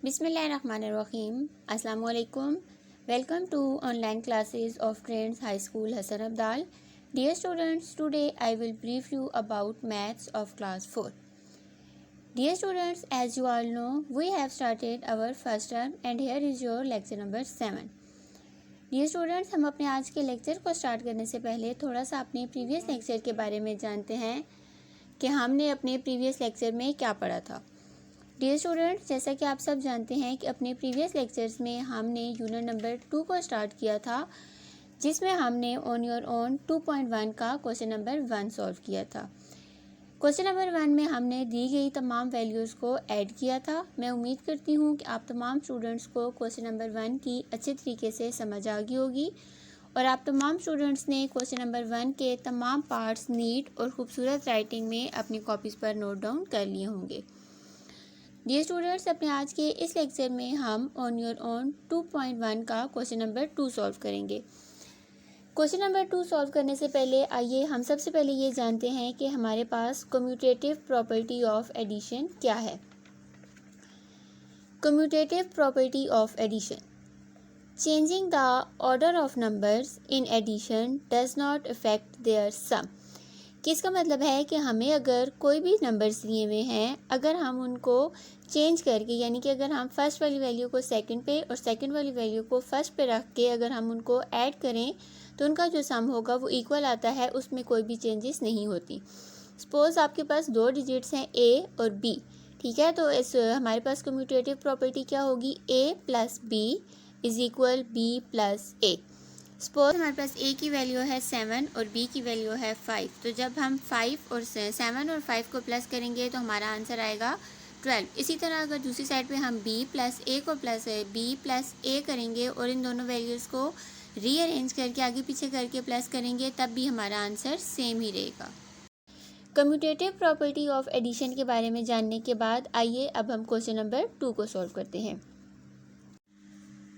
Bismillahirrahmanirrahim. Assalamu alaikum. Welcome to online classes of Trends High School Hassan Abdal. Dear students, today I will brief you about maths of class 4. Dear students, as you all know, we have started our first term and here is your lecture number 7. Dear students, हम अपने आज के lecture को start करने से पहले थोड़ा सा अपने प्रीवियस लेक्चर के बारे में जानते हैं कि हमने अपने प्रीवियस लेक्चर में क्या पढ़ा था। डियर स्टूडेंट्स, जैसा कि आप सब जानते हैं कि अपने प्रीवियस लेक्चर्स में हमने यूनिट नंबर 2 को स्टार्ट किया था, जिसमें हमने ऑन योर ओन 2.1 का क्वेश्चन नंबर 1 सॉल्व किया था। क्वेश्चन नंबर 1 में हमने दी गई तमाम वैल्यूज़ को ऐड किया था। मैं उम्मीद करती हूँ कि आप तमाम स्टूडेंट्स को क्वेश्चन नंबर 1 की अच्छे तरीके से समझ आ गई होगी और आप तमाम स्टूडेंट्स ने क्वेश्चन नंबर 1 के तमाम पार्ट्स नीट और खूबसूरत राइटिंग में अपनी कॉपीज़ पर नोट डाउन कर लिए होंगे। डियर स्टूडेंट्स, अपने आज के इस लेक्चर में हम ऑन योर ओन 2.1 का क्वेश्चन नंबर 2 सॉल्व करेंगे। क्वेश्चन नंबर 2 सॉल्व करने से पहले आइए हम सबसे पहले ये जानते हैं कि हमारे पास कम्यूटेटिव प्रॉपर्टी ऑफ एडिशन क्या है। Commutative property of addition: changing the order of numbers in addition does not affect their sum. कि इसका मतलब है कि हमें अगर कोई भी नंबर्स दिए हुए हैं, अगर हम उनको चेंज करके, यानी कि अगर हम फर्स्ट वाली वैल्यू को सेकंड पे और सेकंड वाली वैल्यू को फर्स्ट पे रख के अगर हम उनको ऐड करें तो उनका जो सम होगा वो इक्वल आता है, उसमें कोई भी चेंजेस नहीं होती। सपोज आपके पास 2 डिजिट्स हैं ए और बी, ठीक है, तो इस हमारे पास कम्यूटेटिव प्रॉपर्टी क्या होगी, A plus B is equal B plus A. Suppose हमारे पास ए की वैल्यू है 7 और बी की वैल्यू है 5, तो जब हम 7 और 5 को प्लस करेंगे तो हमारा आंसर आएगा 12। इसी तरह अगर दूसरी साइड पे हम बी प्लस ए को बी प्लस ए करेंगे और इन दोनों वैल्यूज़ को रीअरेंज करके आगे पीछे करके प्लस करेंगे तब भी हमारा आंसर सेम ही रहेगा। कम्यूटेटिव प्रॉपर्टी ऑफ एडिशन के बारे में जानने के बाद आइए अब हम क्वेश्चन नंबर 2 को सॉल्व करते हैं।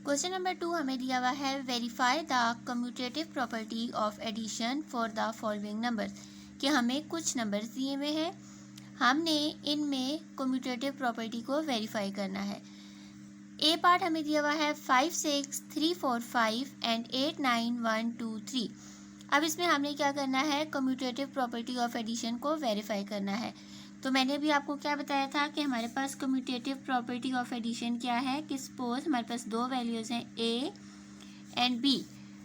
क्वेश्चन नंबर 2 हमें दिया हुआ है, verify the commutative property of addition for the following numbers. कि हमें कुछ नंबर्स दिए हुए हैं, हमने इनमें कम्यूटेटिव प्रॉपर्टी को वेरीफाई करना है। ए पार्ट हमें दिया हुआ है 5 6 3 4 5 एंड 8 9 1 2 3। अब इसमें हमने क्या करना है, कम्यूटेटिव प्रॉपर्टी ऑफ एडिशन को वेरीफाई करना है। तो मैंने भी आपको क्या बताया था कि हमारे पास कम्यूटेटिव प्रॉपर्टी ऑफ एडिशन क्या है कि सपोज हमारे पास 2 वैल्यूज़ हैं ए एंड बी,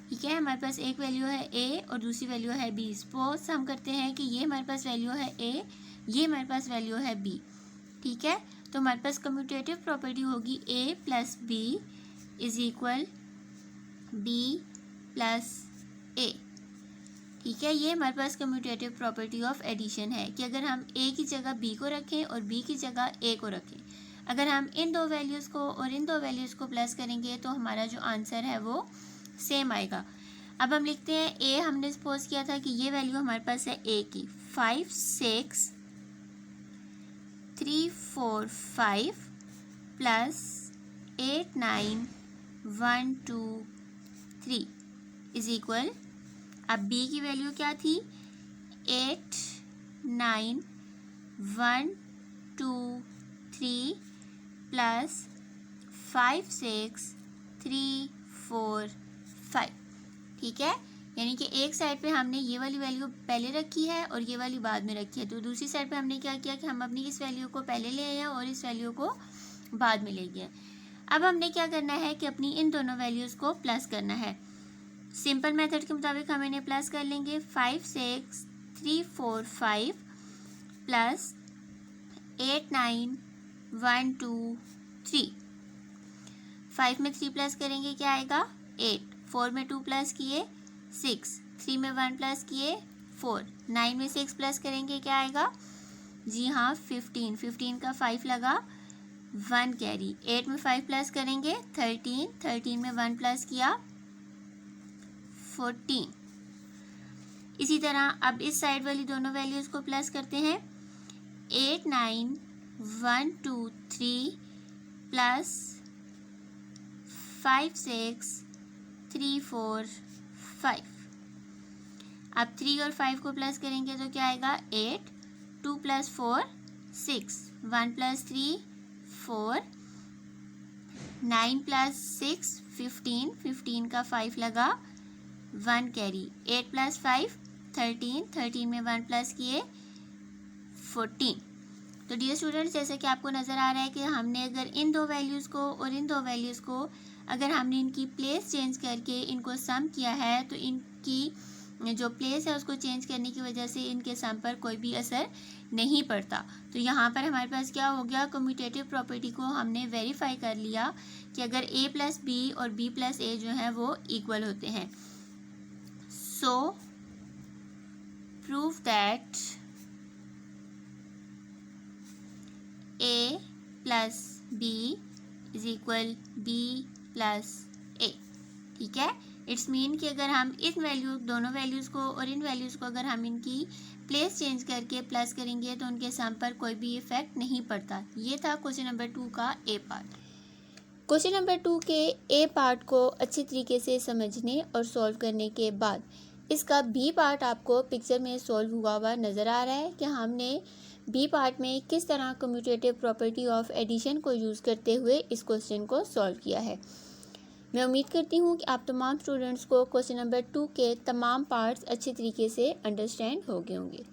ठीक है, हमारे पास एक वैल्यू है ए और दूसरी वैल्यू है बी। सपोज हम करते हैं कि ये हमारे पास वैल्यू है ए, ये हमारे पास वैल्यू है बी, ठीक है, तो हमारे पास कम्यूटेटिव प्रॉपर्टी होगी A plus B is equal B plus A, ठीक है। ये हमारे पास कम्यूटेटिव प्रॉपर्टी ऑफ एडिशन है कि अगर हम ए की जगह बी को रखें और बी की जगह ए को रखें, अगर हम इन 2 वैल्यूज़ को और इन 2 वैल्यूज़ को प्लस करेंगे तो हमारा जो आंसर है वो सेम आएगा। अब हम लिखते हैं ए, हमने सपोज किया था कि ये वैल्यू हमारे पास है ए की 5 6 3 4 5 प्लस 8 9 1 2 3 इज इक्वल, अब b की वैल्यू क्या थी, 8 9 1 2 3 प्लस 5 6 3 4 5, ठीक है। यानी कि एक साइड पे हमने ये वाली वैल्यू पहले रखी है और ये वाली बाद में रखी है, तो दूसरी साइड पे हमने क्या किया कि हम अपनी इस वैल्यू को पहले ले आए और इस वैल्यू को बाद में ले गए। अब हमने क्या करना है कि अपनी इन दोनों वैल्यूज़ को प्लस करना है। सिंपल मेथड के मुताबिक हम इन्हें प्लस कर लेंगे, 5 6 3 4 5 प्लस 8 9 1 2 3। 5 में 3 प्लस करेंगे क्या आएगा 8, 4 में 2 प्लस किए 6, 3 में 1 प्लस किए 4, 9 में 6 प्लस करेंगे क्या आएगा, जी हाँ 15, 15 का 5 लगा 1 कैरी, 8 में 5 प्लस करेंगे 13, 13 में 1 प्लस किया 14। इसी तरह अब इस साइड वाली दोनों वैल्यूज़ को प्लस करते हैं, 8 9 1 2 3 प्लस 5 6 3 4 5। अब 3 और 5 को प्लस करेंगे तो क्या आएगा 8, 2 प्लस 4 6, 1 प्लस 3 4, 9 प्लस 6 15, 15 का 5 लगा 1 कैरी, 8 प्लस 5 13, 13 में 1 प्लस किए 14। तो डियर स्टूडेंट्स, जैसे कि आपको नज़र आ रहा है कि हमने अगर इन दो वैल्यूज़ को और इन दो वैल्यूज़ को अगर हमने इनकी प्लेस चेंज करके इनको सम किया है तो इनकी जो प्लेस है उसको चेंज करने की वजह से इनके सम पर कोई भी असर नहीं पड़ता। तो यहाँ पर हमारे पास क्या हो गया, कम्यूटेटिव प्रॉपर्टी को हमने वेरीफाई कर लिया कि अगर a प्लस बी और b प्लस ए जो है वो इक्वल होते हैं। So prove that a plus B is equal b plus A. ठीक है, इट्स मीन कि अगर हम इन दोनों वैल्यूज़ को और इन वैल्यूज़ को अगर हम इनकी प्लेस चेंज करके प्लस करेंगे तो उनके सम पर कोई भी इफेक्ट नहीं पड़ता। ये था क्वेश्चन नंबर 2 का ए पार्ट। क्वेश्चन नंबर 2 के ए पार्ट को अच्छी तरीके से समझने और सॉल्व करने के बाद इसका बी पार्ट आपको पिक्चर में सॉल्व हुआ नज़र आ रहा है कि हमने बी पार्ट में किस तरह कम्यूटेटिव प्रॉपर्टी ऑफ एडिशन को यूज़ करते हुए इस क्वेश्चन को सॉल्व किया है। मैं उम्मीद करती हूँ कि आप तमाम स्टूडेंट्स को क्वेश्चन नंबर 2 के तमाम पार्ट्स अच्छे तरीके से अंडरस्टैंड हो गए होंगे।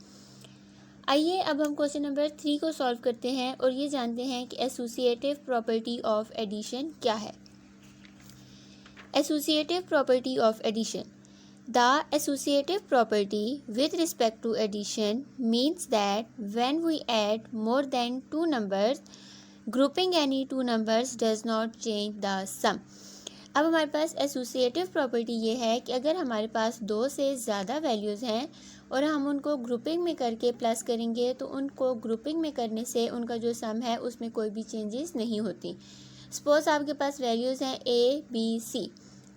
आइए अब हम क्वेश्चन नंबर 3 को सॉल्व करते हैं और ये जानते हैं कि एसोसिएटिव प्रॉपर्टी ऑफ एडिशन क्या है। Associative property of addition. The associative property with respect to addition means that when we add more than two numbers, grouping any two numbers does not change the sum. अब हमारे पास associative property ये है कि अगर हमारे पास दो से ज़्यादा वैल्यूज़ हैं और हम उनको ग्रुपिंग में करके प्लस करेंगे तो उनको ग्रुपिंग में करने से उनका जो सम है उसमें कोई भी चेंजेस नहीं होती। सपोज़ आपके पास वैल्यूज़ हैं a, b, c।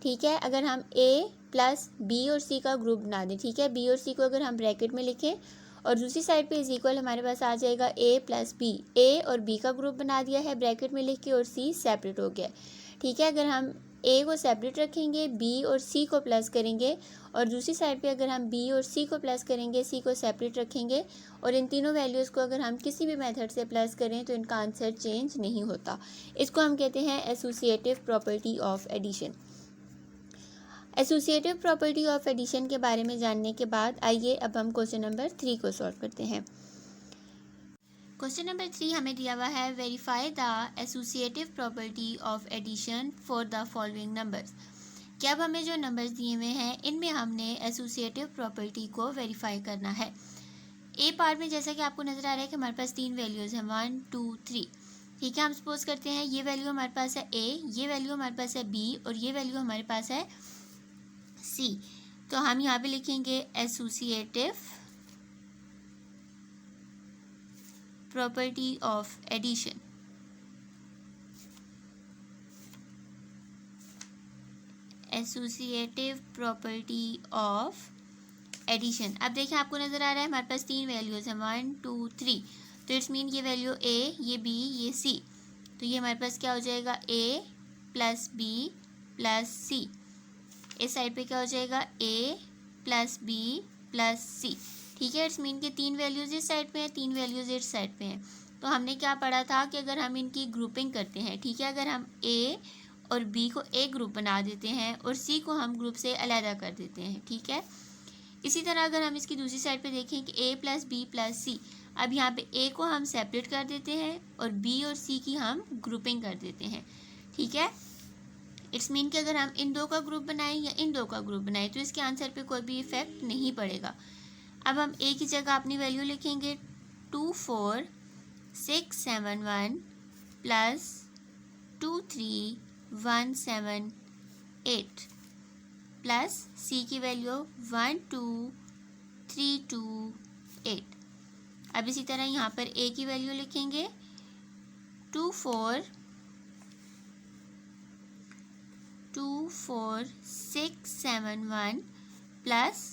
ठीक है, अगर हम a प्लस बी और सी का ग्रुप बना दें, ठीक है, बी और सी को अगर हम ब्रैकेट में लिखें और दूसरी साइड पे इज इक्वल हमारे पास आ जाएगा a प्लस बी। ए और बी का ग्रुप बना दिया है ब्रैकेट में लिख के और सी सेपरेट हो गया। ठीक है, अगर हम a को सेपरेट रखेंगे, b और c को प्लस करेंगे और दूसरी साइड पे अगर हम b और c को प्लस करेंगे, c को सेपरेट रखेंगे और इन तीनों वैल्यूज़ को अगर हम किसी भी मेथड से प्लस करें तो इनका आंसर चेंज नहीं होता। इसको हम कहते हैं associative property of addition. Associative property of addition के बारे में जानने के बाद आइए अब हम क्वेश्चन नंबर 3 को सॉल्व करते हैं। क्वेश्चन नंबर 3 हमें दिया हुआ है, verify the associative property of addition for the following numbers. क्या अब हमें जो नंबर्स दिए हुए हैं इनमें हमने एसोसिएटिव प्रॉपर्टी को वेरीफाई करना है। ए पार्ट में जैसा कि आपको नज़र आ रहा है कि हमारे पास 3 वैल्यूज़ हैं 1 2 3। ठीक है, हम सपोज करते हैं ये वैल्यू हमारे पास है ए, ये वैल्यू हमारे पास है बी और ये वैल्यू हमारे पास है सी। तो हम यहाँ पे लिखेंगे associative property of addition. Associative property of addition. अब देखिए आपको नज़र आ रहा है हमारे पास 3 वैल्यूज़ हैं 1 2 3। तो इट्स मीन ये वैल्यू ए, ये बी, ये सी। तो ये हमारे पास क्या हो जाएगा a प्लस बी प्लस सी। इस साइड पे क्या हो जाएगा a प्लस बी प्लस सी। ठीक है, इट्स मीन के 3 वैल्यूज़ इस साइड पे हैं, 3 वैल्यूज़ इस साइड पे हैं। तो हमने क्या पढ़ा था कि अगर हम इनकी ग्रुपिंग करते हैं, ठीक है, अगर हम a और b को एक ग्रुप बना देते हैं और c को हम ग्रुप से अलहदा कर देते हैं। ठीक है, इसी तरह अगर हम इसकी दूसरी साइड पे देखें कि a प्लस बी प्लस सी, अब यहाँ पे a को हम सेपरेट कर देते हैं और b और c की हम ग्रुपिंग कर देते हैं। ठीक है, इट्स मीन कि अगर हम इन दो का ग्रुप बनाएं या इन दो का ग्रुप बनाएं तो इसके आंसर पे कोई भी इफेक्ट नहीं पड़ेगा। अब हम a की जगह अपनी वैल्यू लिखेंगे 2 4 6 7 1 प्लस 2 3 1 7 8 प्लस c की वैल्यू 1 2 3 2 8। अब इसी तरह यहाँ पर a की वैल्यू लिखेंगे 2 4 6 7 1 प्लस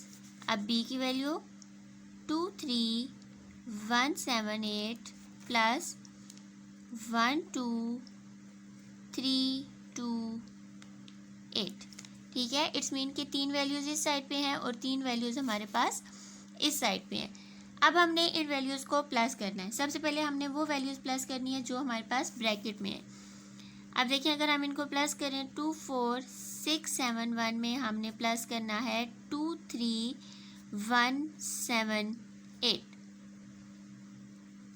अब b की वैल्यू 2 3 1 7 8 प्लस 1 2 3 2 8। ठीक है, इट्स मीन कि 3 वैल्यूज़ इस साइड पे हैं और 3 वैल्यूज़ हमारे पास इस साइड पे हैं। अब हमने इन वैल्यूज़ को प्लस करना है। सबसे पहले हमने वो वैल्यूज़ प्लस करनी है जो हमारे पास ब्रैकेट में है। अब देखिए अगर हम इनको प्लस करें 2 4 6 7 1 में हमने प्लस करना है 2 3 1 7 8।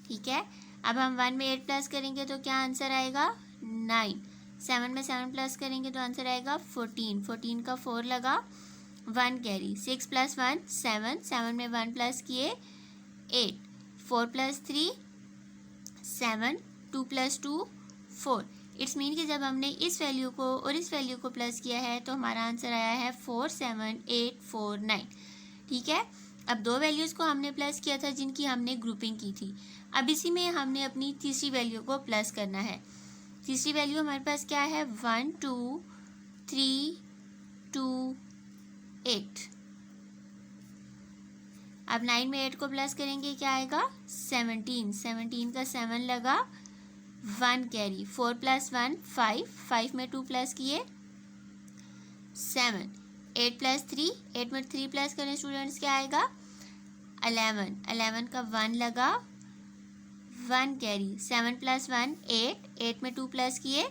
ठीक है, अब हम 1 में 8 प्लस करेंगे तो क्या आंसर आएगा 9। 7 में 7 प्लस करेंगे तो आंसर आएगा 14। 14 का 4 लगा 1 कैरी। 6 प्लस 1 7, 7 में 1 प्लस किए 8, 4 प्लस 3 7, 2 प्लस 2 4। इट्स मीन कि जब हमने इस वैल्यू को और इस वैल्यू को प्लस किया है तो हमारा आंसर आया है 4 7 8 4 9। ठीक है, अब दो वैल्यूज़ को हमने प्लस किया था जिनकी हमने ग्रुपिंग की थी। अब इसी में हमने अपनी तीसरी वैल्यू को प्लस करना है। तीसरी वैल्यू हमारे पास क्या है 1 2 3 2 8। अब 9 में 8 को प्लस करेंगे क्या आएगा 17। 17 का 7 लगा 1 कैरी। 4 प्लस 1 5, 5 में 2 प्लस किए 7। 8 प्लस 3, 8 में 3 प्लस करें स्टूडेंट्स क्या आएगा 11। 11 का 1 लगा 1 कैरी। 7 प्लस 1 8, 8 में 2 प्लस किए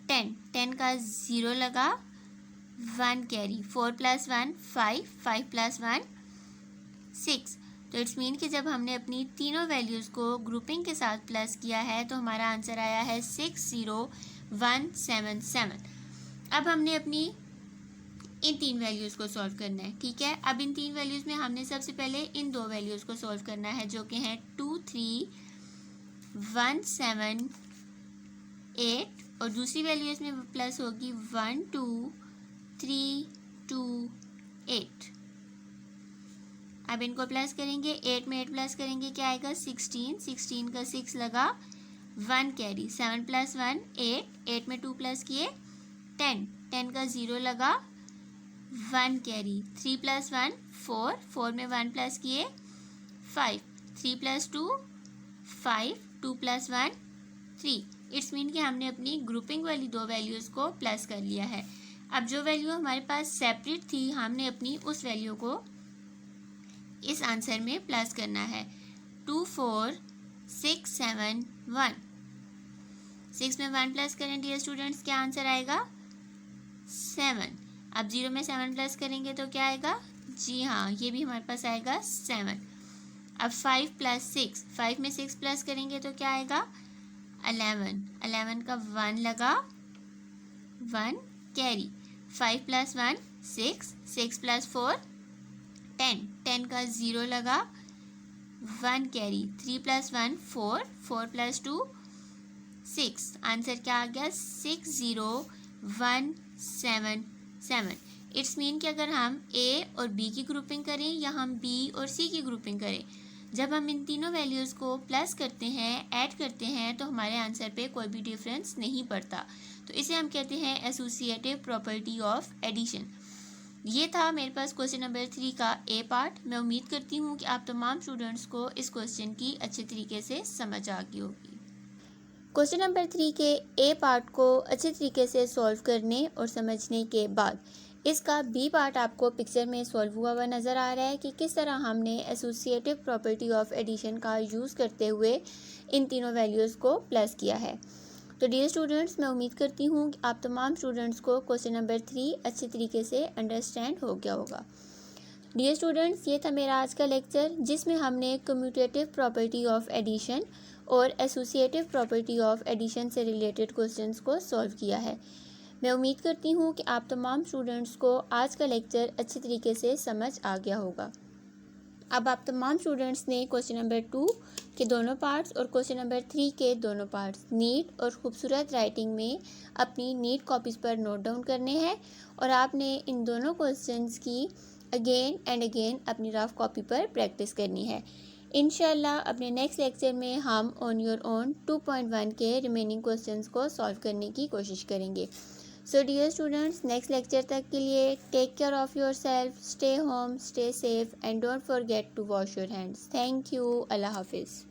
10। 10 का 0 लगा 1 कैरी। 4 plus 1 5, 5 plus 1 6। तो इट्स मीन कि जब हमने अपनी तीनों वैल्यूज़ को ग्रुपिंग के साथ प्लस किया है तो हमारा आंसर आया है 60177। अब हमने अपनी इन तीन वैल्यूज़ को सॉल्व करना है। ठीक है, अब इन तीन वैल्यूज़ में हमने सबसे पहले इन दो वैल्यूज़ को सॉल्व करना है जो कि हैं 2 3 1 7 8 और दूसरी वैल्यू इसमें प्लस होगी 1 2 3 2 8। अब इनको प्लस करेंगे 8 में 8 प्लस करेंगे क्या आएगा 16। 16 का 6 लगा 1 कैरी। 7 प्लस 1 8, 8 में 2 प्लस किए 10। 10 का 0 लगा 1 कैरी। 3 प्लस 1 4, 4 में 1 प्लस किए 5। 3 प्लस 2 5, 2 प्लस 1 3। इट्स मीन कि हमने अपनी ग्रुपिंग वाली दो वैल्यूज़ को प्लस कर लिया है। अब जो वैल्यू हमारे पास सेपरेट थी हमने अपनी उस वैल्यू को इस आंसर में प्लस करना है 2 4 6 7 1। 6 में 1 प्लस करें डियर स्टूडेंट्स क्या आंसर आएगा 7। अब 0 में 7 प्लस करेंगे तो क्या आएगा जी हाँ ये भी हमारे पास आएगा 7। अब 5 प्लस 6, 5 में 6 प्लस करेंगे तो क्या आएगा 11। 11 का 1 लगा 1 कैरी। 5 plus 1 6, 6 plus 4 10। 10 का 0 लगा 1 कैरी। 3 plus 1 4, 4 plus 2 6। आंसर क्या आ गया 60177। इट्स मीन कि अगर हम ए और बी की ग्रुपिंग करें या हम बी और सी की ग्रुपिंग करें, जब हम इन तीनों वैल्यूज़ को प्लस करते हैं ऐड करते हैं तो हमारे आंसर पे कोई भी डिफरेंस नहीं पड़ता। तो इसे हम कहते हैं एसोसिएटिव प्रॉपर्टी ऑफ एडिशन। ये था मेरे पास क्वेश्चन नंबर 3 का ए पार्ट। मैं उम्मीद करती हूँ कि आप तमाम स्टूडेंट्स को इस क्वेश्चन की अच्छे तरीके से समझ आ गई होगी। क्वेश्चन नंबर 3 के ए पार्ट को अच्छे तरीके से सॉल्व करने और समझने के बाद इसका बी पार्ट आपको पिक्चर में सॉल्व हुआ हुआ नज़र आ रहा है कि किस तरह हमने एसोसिएटिव प्रॉपर्टी ऑफ एडिशन का यूज़ करते हुए इन तीनों वैल्यूज़ को प्लस किया है। तो डियर स्टूडेंट्स मैं उम्मीद करती हूँ कि आप तमाम स्टूडेंट्स को क्वेश्चन नंबर 3 अच्छे तरीके से अंडरस्टैंड हो गया होगा। डियर स्टूडेंट्स ये था मेरा आज का लेक्चर जिसमें हमने कम्यूटेटिव प्रॉपर्टी ऑफ एडिशन और एसोसिएटिव प्रॉपर्टी ऑफ एडिशन से रिलेटेड क्वेश्चंस को सॉल्व किया है। मैं उम्मीद करती हूँ कि आप तमाम स्टूडेंट्स को आज का लेक्चर अच्छे तरीके से समझ आ गया होगा। अब आप तमाम स्टूडेंट्स ने क्वेश्चन नंबर 2 के दोनों पार्ट्स और क्वेश्चन नंबर 3 के दोनों पार्ट्स नीट और खूबसूरत राइटिंग में अपनी नीट कॉपीज़ पर नोट डाउन करने हैं और आपने इन दोनों क्वेश्चंस की अगेन एंड अगेन अपनी रफ कॉपी पर प्रैक्टिस करनी है। इंशाल्लाह अपने नेक्स्ट लेक्चर में हम ऑन योर ओन 2.1 के रिमेनिंग क्वेश्चंस को सॉल्व करने की कोशिश करेंगे। So dear students next lecture तक के लिए take care of your self, stay home, stay safe and don't forget to wash your hands. Thank you. अल्लाह हाफिज़।